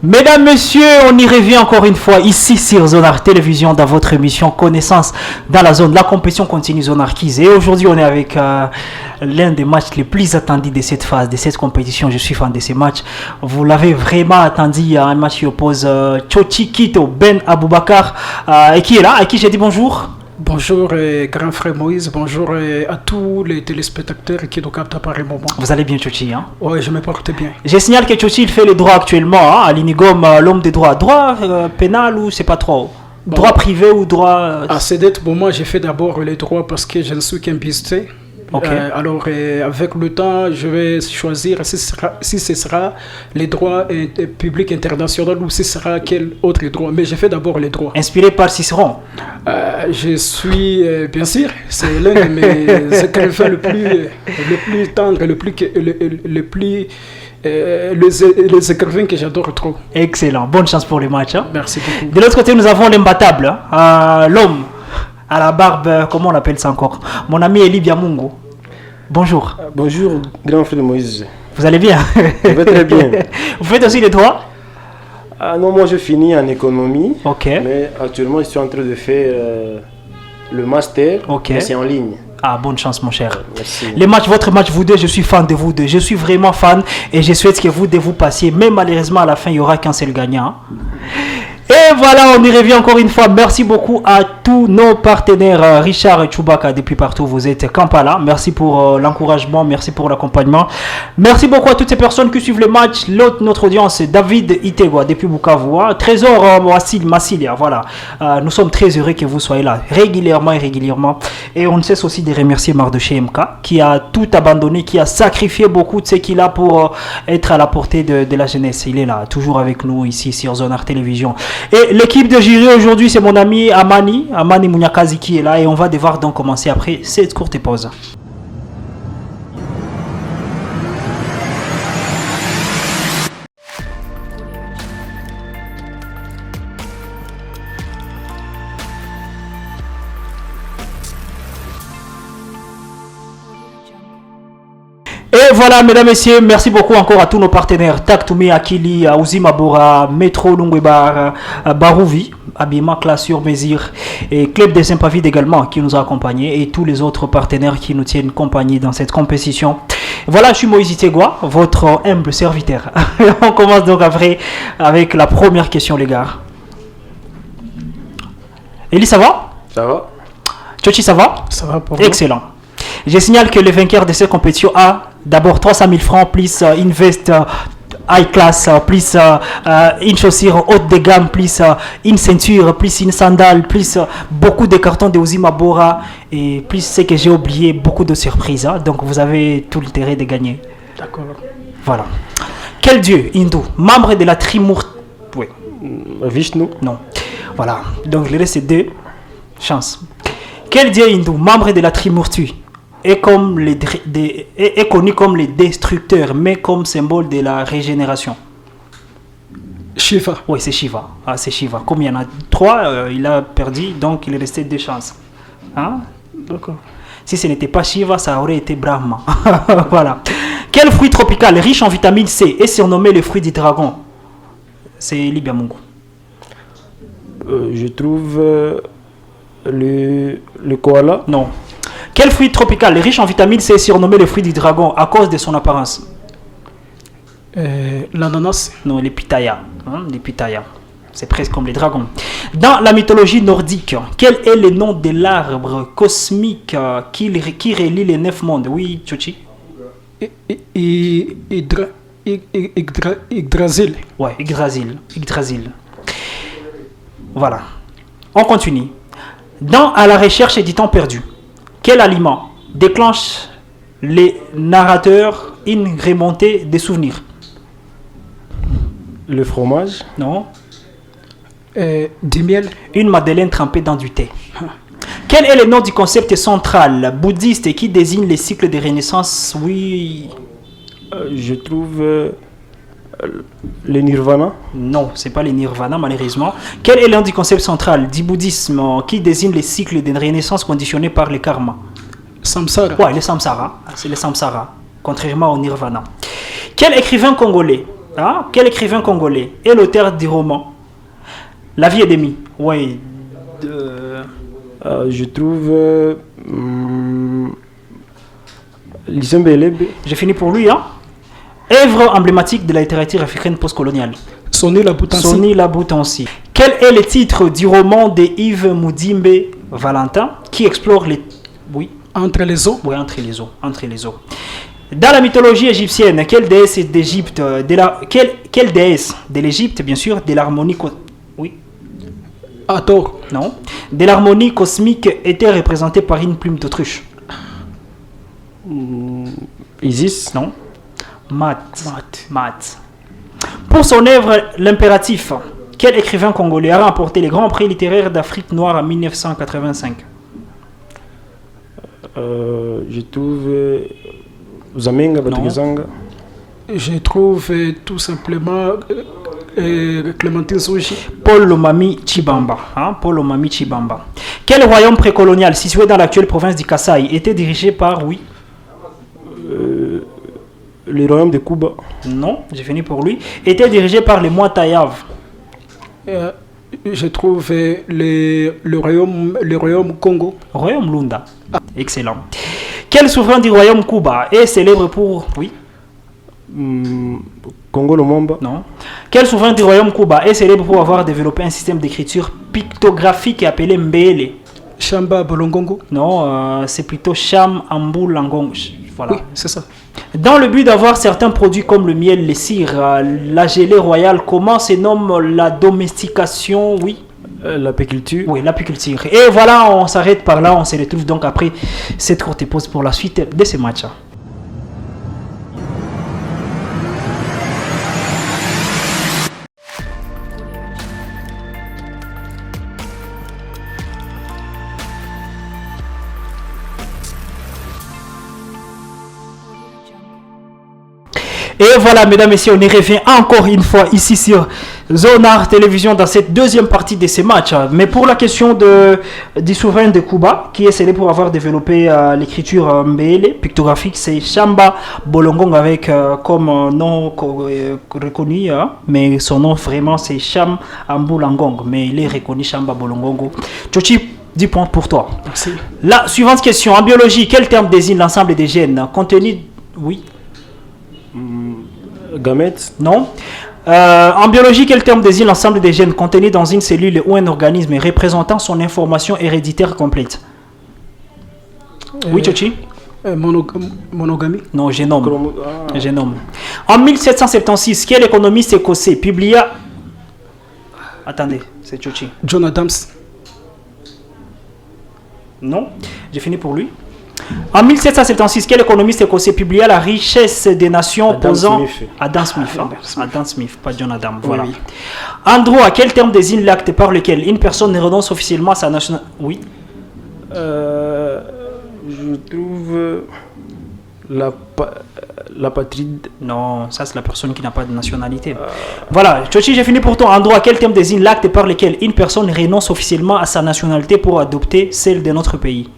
Mesdames, messieurs, on y revient encore une fois ici sur Zonar Télévision dans votre émission Connaissance dans la zone. La compétition continue Zonarchise. Et aujourd'hui, on est avec l'un des matchs les plus attendus de cette phase, de cette compétition. Je suis fan de ces matchs. Vous l'avez vraiment attendu, un match qui oppose Tchochi Quito, Ben Aboubakar, et qui est là, à qui j'ai dit bonjour. Bonjour grand frère Moïse, bonjour à tous les téléspectateurs qui nous captent à pareil moment. Vous allez bien Tchochi, hein? Oui, je me porte bien. Je signale que Tchochi il fait le droit actuellement, hein, à l'Inigom, l'homme des droits. Droit pénal ou c'est pas trop? Bon, droit privé ou droit... À ce moment, j'ai fait d'abord les droits parce que je ne suis qu'un pisté. Okay. Alors, avec le temps, je vais choisir si ce sera les droits publics internationaux ou si ce sera quel autre droit. Mais j'ai fait d'abord les droits. Inspiré par Cicéron. Je suis, bien sûr, c'est l'un de mes écrivains le plus tendre, les écrivains que j'adore trop. Excellent, bonne chance pour les matchs. Hein? Merci beaucoup. De l'autre côté, nous avons l'imbattable, l'homme à la barbe, comment on appelle ça encore? Mon ami Eli Biamungo. Bonjour. Bonjour, grand frère Moïse. Vous allez bien? Je vais très bien. Vous faites aussi les droits? Non, moi je finis en économie. Ok. Mais actuellement, je suis en train de faire le master. Ok. Mais c'est en ligne. Ah, bonne chance, mon cher. Merci. Les matchs, votre match, vous deux, je suis fan de vous deux. Je suis vraiment fan et je souhaite que vous deux vous passiez. Mais malheureusement, à la fin, il n'y aura qu'un seul gagnant. Et voilà, on y revient encore une fois. Merci beaucoup à tous nos partenaires, Richard et Chewbacca, depuis partout vous êtes, Kampala. Merci pour l'encouragement, merci pour l'accompagnement. Merci beaucoup à toutes ces personnes qui suivent le match. Notre audience, David Itegwa, depuis Bukavu. Trésor Massilia, voilà. Nous sommes très heureux que vous soyez là, régulièrement et régulièrement. Et on ne cesse aussi de remercier Mardoché MK, qui a tout abandonné, qui a sacrifié beaucoup de ce qu'il a pour être à la portée de la jeunesse. Il est là, toujours avec nous ici sur Zonar Télévision. Et l'équipe de jury aujourd'hui, c'est mon ami Amani Munyakazi qui est là et on va devoir donc commencer après cette courte pause. Et voilà, mesdames et messieurs, merci beaucoup encore à tous nos partenaires, Taktumi, Akili, Uzimabora, Metro, Lungwebar, Barouvi, Habillement Classe sur Mesure et Club des Sympathies également qui nous a accompagnés et tous les autres partenaires qui nous tiennent compagnie dans cette compétition. Voilà, je suis Moïse Itegwa, votre humble serviteur. On commence donc après avec la première question, les gars. Elie, ça va? Ça va? Tchochi, ça va? Ça va pour vous? Excellent. Je signale que le vainqueur de cette compétition a d'abord 300 000 francs, plus une veste high class, plus une chaussure haute de gamme, plus une ceinture, plus une sandale, plus beaucoup de cartons de Uzimabora et plus ce que j'ai oublié, beaucoup de surprises. Hein? Donc vous avez tout l'intérêt de gagner. D'accord. Voilà. Quel dieu hindou, membre de la Trimurti? Oui. Vishnu? Non. Voilà. Donc le reste c'est deux chances. Quel dieu hindou, membre de la Trimurti, est connu comme les destructeurs, mais comme symbole de la régénération? Shiva. Oui, c'est Shiva. Ah, c'est Shiva. Comme il y en a trois, il a perdu, donc il est resté deux chances. Hein? D'accord. Si ce n'était pas Shiva, ça aurait été Brahma. Voilà. Quel fruit tropical riche en vitamine C est surnommé le fruit du dragon? C'est Libya Mungo. Je trouve le koala. Non. Quel fruit tropical riche en vitamine C est surnommé le fruit du dragon à cause de son apparence? L'ananas. Non, les pitaya. Hein, les pitaya. C'est presque comme les dragons. Dans la mythologie nordique, quel est le nom de l'arbre cosmique qui relie les 9 mondes? Oui, Tchochi? Yggdrasil. Ouais, Yggdrasil. Voilà. On continue. Dans À la recherche du temps perdu, quel aliment déclenche les narrateurs une remontée des souvenirs? Le fromage? Non. Du miel. Une madeleine trempée dans du thé. Quel est le nom du concept central bouddhiste qui désigne les cycles de renaissance? Oui. Je trouve le nirvana? Non, c'est pas le nirvana malheureusement. Quel est le nom du concept central du bouddhisme qui désigne les cycles de renaissance conditionnés par le karma? Samsara. Ouais, le samsara. C'est le samsara, contrairement au nirvana. Quel écrivain congolais Hein? Quel écrivain congolais est l'auteur du roman La vie est d'Emi? Oui. Je trouve Lucien Belebe. J'ai fini pour lui. Hein? Œuvre emblématique de la littérature africaine postcoloniale. Sonny Laboutansi. Sonny Laboutansi. Quel est le titre du roman de Yves Moudimbe Valentin qui explore les... Oui. Entre les eaux. Oui, entre les eaux. Entre les eaux. Dans la mythologie égyptienne, quelle déesse d'Égypte, quelle déesse de l'Égypte, bien sûr, de l'harmonie... Oui. Hathor. Non. De l'harmonie cosmique était représentée par une plume d'autruche. Isis. Non. Mat. Pour son œuvre L'impératif, quel écrivain congolais a remporté les grands prix littéraires d'Afrique noire en 1985? Je trouve Zamenga Batugezanga. Je trouve tout simplement Clémentine Souji. Paul Lomami Chibamba. Hein? Paul Lomami Chibamba. Quel royaume précolonial situé dans l'actuelle province du Kasaï était dirigé par, oui, le royaume de Cuba. Non, j'ai fini pour lui. Était dirigé par les Moitayav. Je trouve le royaume Congo. Royaume Lunda. Excellent. Quel souverain du royaume Cuba est célèbre pour... Oui. Congo Lumumba. Non. Quel souverain du royaume Cuba est célèbre pour avoir développé un système d'écriture pictographique appelé Mbele? Chamba Bolongongo. Non, c'est plutôt Cham Ambou Langongo. Voilà. Oui, c'est ça. Dans le but d'avoir certains produits comme le miel, les cires, la gelée royale, comment se nomme la domestication? Oui. L'apiculture. Oui, l'apiculture. Et voilà, on s'arrête par là. On se retrouve donc après cette courte pause pour la suite de ce match. Et voilà, mesdames et messieurs, on y revient encore une fois ici sur Zonar Télévision dans cette deuxième partie de ces matchs. Mais pour la question du souverain de Cuba, qui est célèbre pour avoir développé l'écriture mbele pictographique, c'est Chamba Bolongong avec comme nom reconnu, mais son nom vraiment c'est Cham Ambulangong, mais il est reconnu Chamba Bolongongo. Tchochi, 10 points pour toi. Merci. La suivante question, en biologie, quel terme désigne l'ensemble des gènes contenus... Oui. Gamètes. Non. En biologie, quel terme désigne l'ensemble des gènes contenus dans une cellule ou un organisme représentant son information héréditaire complète? Oui, Tchochi. Monogamie. Non, génome. Génome. En 1776, quel économiste écossais publia... Attendez, c'est Tchochi. John Adams. Non, j'ai fini pour lui. En 1776, quel économiste écossais publia La richesse des nations posant... Adam Smith. Adam Smith, pas John Adam. Voilà. Oui. En droit, quel terme désigne l'acte par lequel une personne renonce officiellement à sa nationalité? Oui. Je trouve la patrie. Non, ça c'est la personne qui n'a pas de nationalité. Voilà, Tchochi, j'ai fini pour toi. En droit, quel terme désigne l'acte par lequel une personne renonce officiellement à sa nationalité pour adopter celle de notre pays?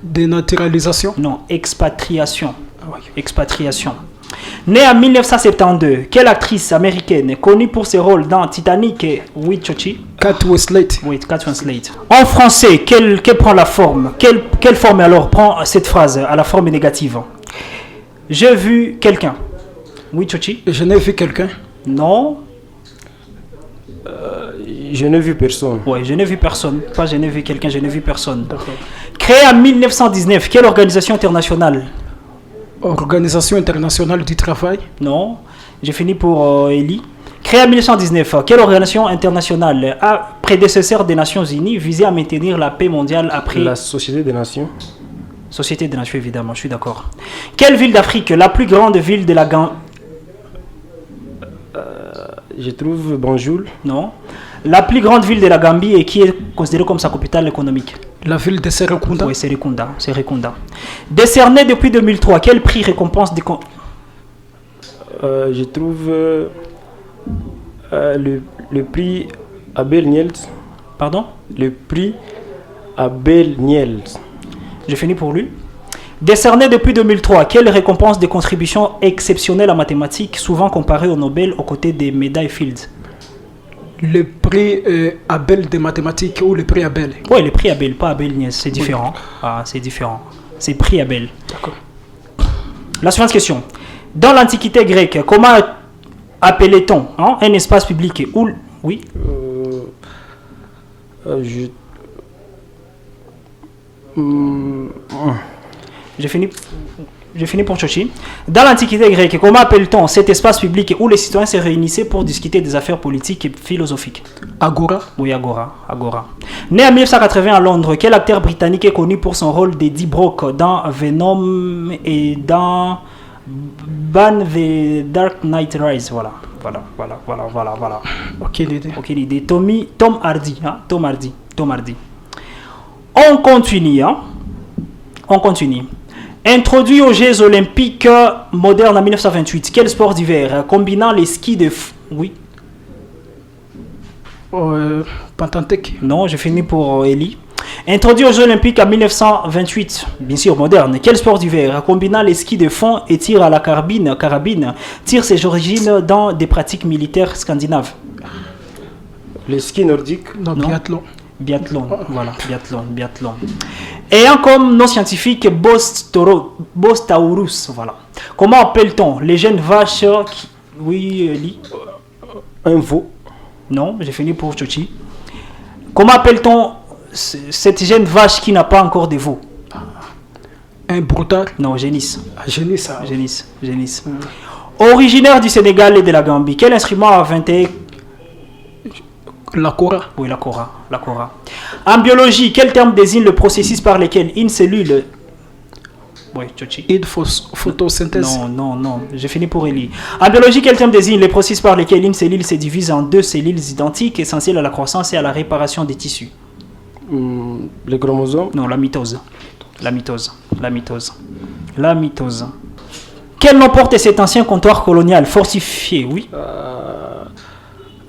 Dénaturalisation. Non, expatriation. Expatriation. Née en 1972, quelle actrice américaine connue pour ses rôles dans Titanic et Oui, Tchochi? Kate Winslet. Oui, Kate Winslet. En français, quelle prend la forme? Quelle forme alors prend cette phrase à la forme négative? J'ai vu quelqu'un. Oui, Tchochi? Je n'ai vu quelqu'un. Non. Je n'ai vu personne. Oui, je n'ai vu personne. Pas je n'ai vu quelqu'un, je n'ai vu personne. D'accord. Créée en 1919, quelle organisation internationale? Organisation internationale du travail. Non. J'ai fini pour Eli. Créée en 1919, quelle organisation internationale a prédécesseur des Nations Unies visait à maintenir la paix mondiale après... La Société des Nations. Société des Nations, évidemment, je suis d'accord. Quelle ville d'Afrique, la plus grande ville de la Gambie? Je trouve Banjul. Non. La plus grande ville de la Gambie et qui est considérée comme sa capitale économique? La ville de Serekunda. Oui, Serekunda. Décerné depuis 2003, quel prix récompense des... Je trouve le prix Abel Niels. Pardon? Le prix Abel Niels. J'ai fini pour lui. Décerné depuis 2003, quelle récompense de contribution exceptionnelle en mathématiques, souvent comparée au Nobel aux côtés des médailles Fields? Le prix Abel des mathématiques ou le prix Abel. Oui, le prix Abel, pas Abel Niès, c'est différent. Ah, c'est différent. C'est prix Abel. D'accord. La suivante question. Dans l'Antiquité grecque, comment appelait-on un espace public où... Oui. J'ai fini pour Chochi. Dans l'Antiquité grecque, comment appelle-t-on cet espace public où les citoyens se réunissaient pour discuter des affaires politiques et philosophiques? Agora. Oui, Agora. Né en 1980 à Londres, quel acteur britannique est connu pour son rôle d'Eddie Brock dans Venom et dans Batman The Dark Knight Rises? Voilà. Aucune idée. Tom Hardy. Tom Hardy. On continue. Introduit aux Jeux Olympiques modernes en 1928, quel sport d'hiver combinant les skis de... Oui. Pentathlon. Non, j'ai fini pour Eli. Introduit aux Jeux Olympiques en 1928, bien sûr moderne, quel sport d'hiver combinant les skis de fond et tir à la carabine tire ses origines dans des pratiques militaires scandinaves? Les skis nordiques. Non, Biathlon, voilà, biathlon. Ayant comme nom scientifique Bostaurus, voilà. Comment appelle-t-on les jeunes vaches qui... Oui, Eli. Un veau. Non, j'ai fini pour Chochi. Comment appelle-t-on cette jeune vache qui n'a pas encore de veau? Un broutard. Non, génisse. Génisse. Originaire du Sénégal et de la Gambie, quel instrument a inventé? La kora. Oui, la kora. En biologie, quel terme désigne le processus par lequel une cellule... Oui, Chochi. Photosynthèse. Non, j'ai fini pour Eli. En biologie, quel terme désigne les processus par lesquels une cellule se divise en deux cellules identiques, essentielles à la croissance et à la réparation des tissus? Les chromosomes. Non, la mitose. Quel nom porte cet ancien comptoir colonial fortifié? Oui.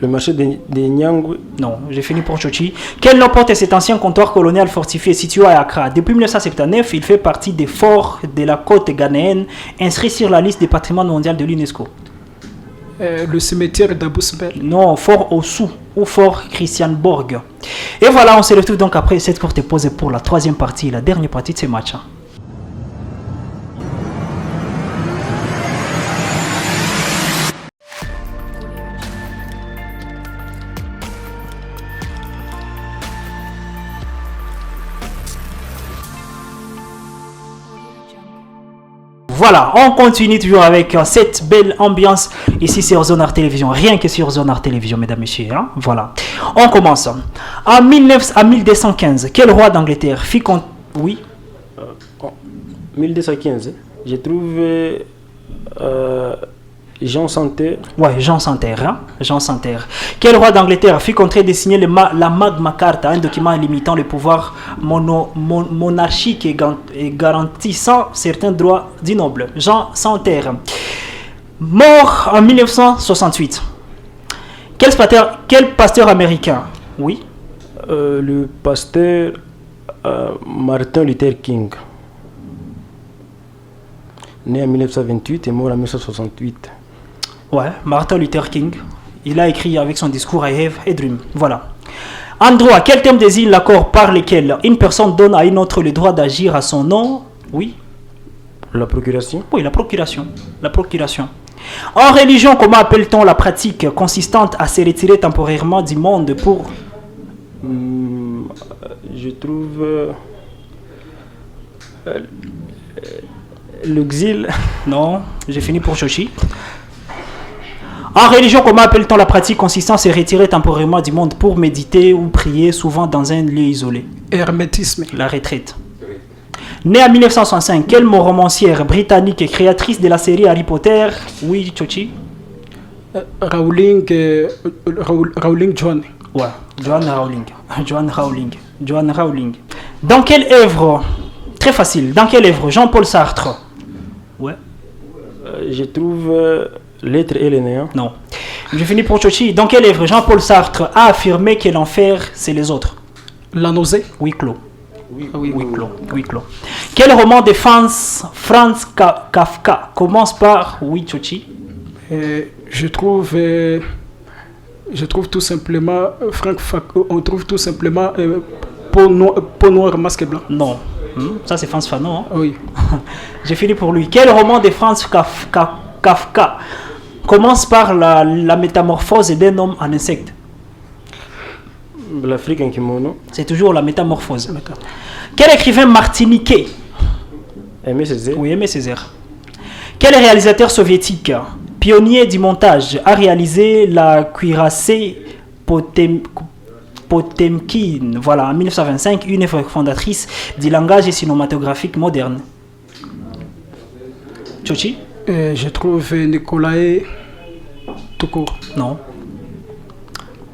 Le marché des Nyangwe. Non, j'ai fini pour Chochi. Quel nom porte cet ancien comptoir colonial fortifié situé à Accra? Depuis 1979, il fait partie des forts de la côte ghanéenne inscrits sur la liste des patrimoines mondiaux de l'UNESCO. Le cimetière d'Abou Simbel. Non, fort Ossou ou fort Christian Borg. Et voilà, on se retrouve donc après cette courte pause pour la troisième partie, la dernière partie de ce match. Voilà, on continue toujours avec cette belle ambiance ici sur Zone Art Télévision. Rien que sur Zone Art Télévision, mesdames et messieurs. Voilà. On commence. En 1215, quel roi d'Angleterre fit compte... Oui. 1215, j'ai trouvé Jean Santerre. Ouais, Jean Santerre. Quel roi d'Angleterre fit contredessiner la Magna Carta, un document limitant le pouvoir monarchique et garantissant certains droits du noble? Jean Santerre. Mort en 1968. Quel pasteur américain? Oui. Le pasteur Martin Luther King. Né en 1928 et mort en 1968. Ouais, Martin Luther King. Il a écrit avec son discours I Have a Dream. Voilà. En droit, quel terme désigne l'accord par lequel une personne donne à une autre le droit d'agir à son nom? Oui. La procuration. Oui, la procuration. En religion, comment appelle-t-on la pratique consistante à se retirer temporairement du monde pour... Je trouve... l'exil. Non, j'ai fini pour Chochi. En religion, comment appelle-t-on la pratique consistant à se retirer temporairement du monde pour méditer ou prier, souvent dans un lieu isolé? Hermétisme. La retraite. Née en 1965, quelle romancière britannique et créatrice de la série Harry Potter? Oui, Chochi. Rowling John. Ouais, Joanne Rowling. Dans quelle œuvre? Très facile. Dans quelle œuvre Jean-Paul Sartre? Ouais. Je trouve L'être et les néants. Non. Je finis pour Chochi. Dans quelle œuvre Jean-Paul Sartre a affirmé que l'enfer, c'est les autres? La nausée. Oui, Clos. Oui, Ah oui, Huis clos. Huis clos. Quel roman de Franz Kafka commence par oui, Chochi? Je trouve tout simplement, on trouve tout simplement peau noire, masque blanc. Non. Ça, c'est Franz Fanon. Hein? Oui. J'ai fini pour lui. Quel roman de Franz Kafka commence par la métamorphose d'un homme en insecte? L'Afrique en kimono. C'est toujours la métamorphose. Quel écrivain martiniquais? Aimé Césaire. Oui, Aimé Césaire. Quel réalisateur soviétique, pionnier du montage, a réalisé la cuirassée Potemkin, voilà, en 1925, une œuvre fondatrice du langage cinématographique moderne? Chochi? Je trouve Nicolae tout court. Non.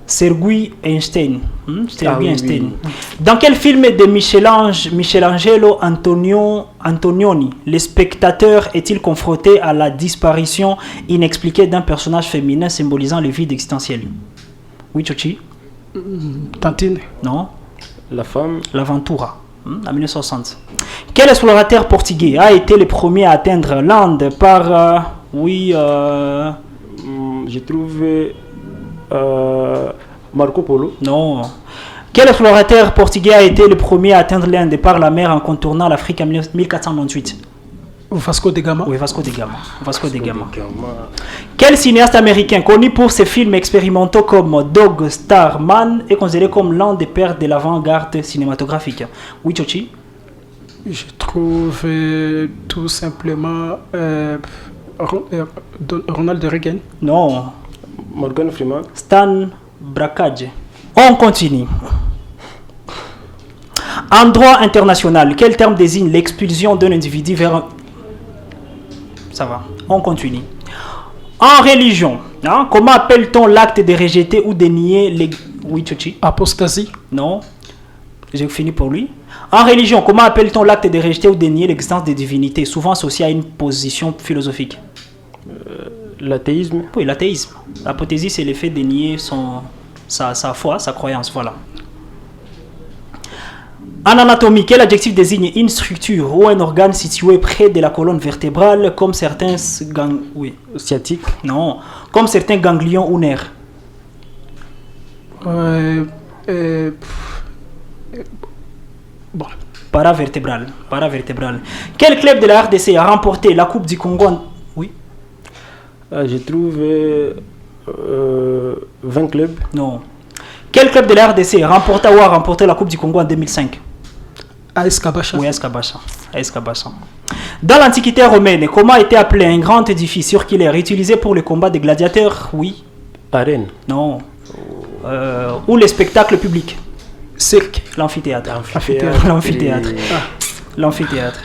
Sergei Einstein. Sergei oui, Einstein. oui. Dans quel film de Michelangelo Antonioni, le spectateur est-il confronté à la disparition inexpliquée d'un personnage féminin symbolisant le vide existentiel? Oui, Chochi? Tantine. Non. La femme. L'Aventura, en 1960. Quel explorateur portugais a été le premier à atteindre l'Inde par... J'ai trouvé Marco Polo. Non. Quel explorateur portugais a été le premier à atteindre l'Inde par la mer en contournant l'Afrique en 1498? Vasco da Gama. Oui, Vasco da Gama. Vasco da Gama. Quel cinéaste américain connu pour ses films expérimentaux comme Dog Starman est considéré comme l'un des pères de l'avant-garde cinématographique? Oui, Chochi? Je trouve tout simplement Ronald Reagan. Non. Morgan Freeman. Stan Brakhage. On continue. En droit international, quel terme désigne l'expulsion d'un individu vers un... Ça va, on continue. En religion, comment appelle-t-on l'acte de rejeter ou de nier les... Oui, Chochi? Apostasie. Non. J'ai fini pour lui. En religion, comment appelle-t-on l'acte de rejeter ou de nier l'existence des divinités, souvent associé à une position philosophique? L'athéisme. Oui, l'athéisme. L'apothésie, c'est l'effet de nier sa foi, sa croyance, voilà. En anatomie, quel adjectif désigne une structure ou un organe situé près de la colonne vertébrale, comme certains Sciatique. Non, comme certains ganglions ou nerfs? Bon. Paravertébral. Quel club de la RDC a remporté la Coupe du Congo? Oui. J'ai trouvé 20 clubs. Non. Quel club de la RDC a remporté la Coupe du Congo en 2005? AS Kabasha. Oui, AS Kabasha. Dans l'Antiquité romaine, comment était appelé un grand édifice circulaire utilisé pour les combats des gladiateurs? Oui. Arène. Non. Ou les spectacles publics? Cirque. L'amphithéâtre. L'amphithéâtre.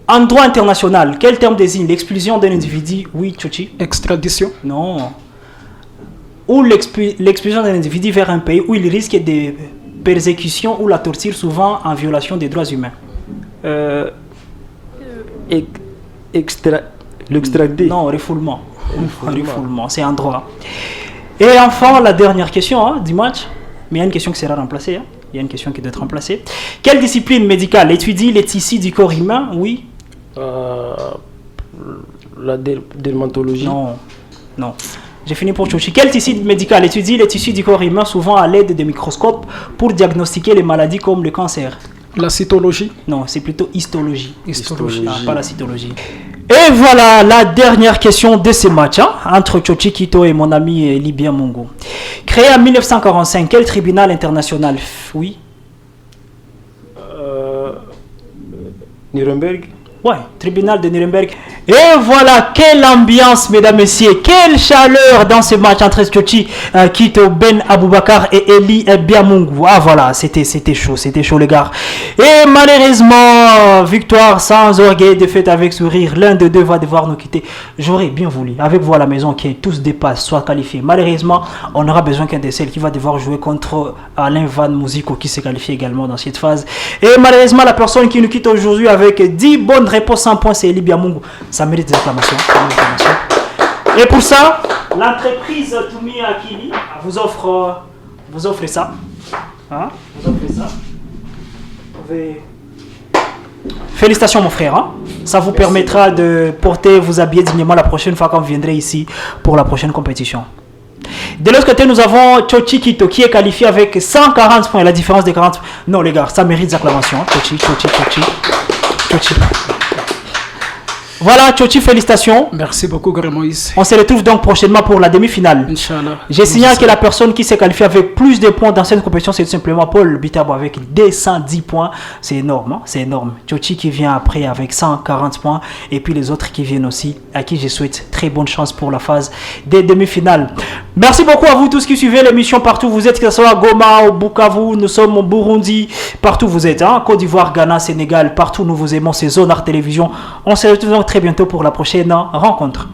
En droit international, quel terme désigne l'expulsion d'un individu? Oui, Chochi? Extradition. Non. Ou l'expulsion d'un individu vers un pays où il risque de persécution ou la torture, souvent en violation des droits humains. L'extradé. Non, refoulement. Refoulement, c'est un droit. Et enfin, la dernière question du match. Mais il y a une question qui sera remplacée. Il y a une question qui doit être remplacée. Quelle discipline médicale étudie les tissus du corps humain? Oui. La dermatologie. Non. J'ai fini pour Chochi. Quel tissu médical étudie les tissus du corps humain, souvent à l'aide de microscopes, pour diagnostiquer les maladies comme le cancer? La cytologie. Non, c'est plutôt histologie. Histologie. Pas la cytologie. Et voilà la dernière question de ce match entre Chochi Kito et mon ami Libia Mungu. Créé en 1945, quel tribunal international? Oui. Nuremberg. Ouais, tribunal de Nuremberg. Et voilà, quelle ambiance, mesdames, messieurs, quelle chaleur dans ce match entre Chochi Kito, Ben Aboubakar et Eli Biamungu. Ah voilà, c'était chaud les gars. Et malheureusement, victoire sans orgueil, défaite avec sourire, l'un des deux va devoir nous quitter. J'aurais bien voulu, avec vous à la maison, que tous dépassent, soient qualifiés. Malheureusement, on aura besoin qu'un des seuls qui va devoir jouer contre Alain Van Mouziko qui s'est qualifié également dans cette phase. Et malheureusement, la personne qui nous quitte aujourd'hui avec 10 bonnes réponses 100 points, c'est Eli Biamungu. Ça mérite des acclamations. Et pour ça, l'entreprise Toumi Akili vous offre ça. Vous offre ça. Félicitations mon frère, hein? Ça vous permettra de porter, vous habiller dignement la prochaine fois quand vous viendrez ici pour la prochaine compétition. De l'autre côté, nous avons Chochi Kito qui est qualifié avec 140 points. La différence des 40... Non les gars, ça mérite des acclamations. Hein? Chochi. Voilà, Chochi, félicitations. Merci beaucoup, Grand Moïse. On se retrouve donc prochainement pour la demi-finale. Inch'Allah. J'ai signalé que la personne qui s'est qualifiée avec plus de points dans cette compétition, c'est tout simplement Paul Bitabo avec 210 points. C'est énorme, hein? C'est énorme. Chochi qui vient après avec 140 points. Et puis les autres qui viennent aussi, à qui je souhaite très bonne chance pour la phase des demi-finales. Merci beaucoup à vous tous qui suivez l'émission partout où vous êtes, que ce soit à Goma, au Bukavu, nous sommes au Burundi, partout où vous êtes, hein? Côte d'Ivoire, Ghana, Sénégal, partout nous vous aimons, ces zones Art Télévision. On se retrouve donc très bientôt pour la prochaine rencontre.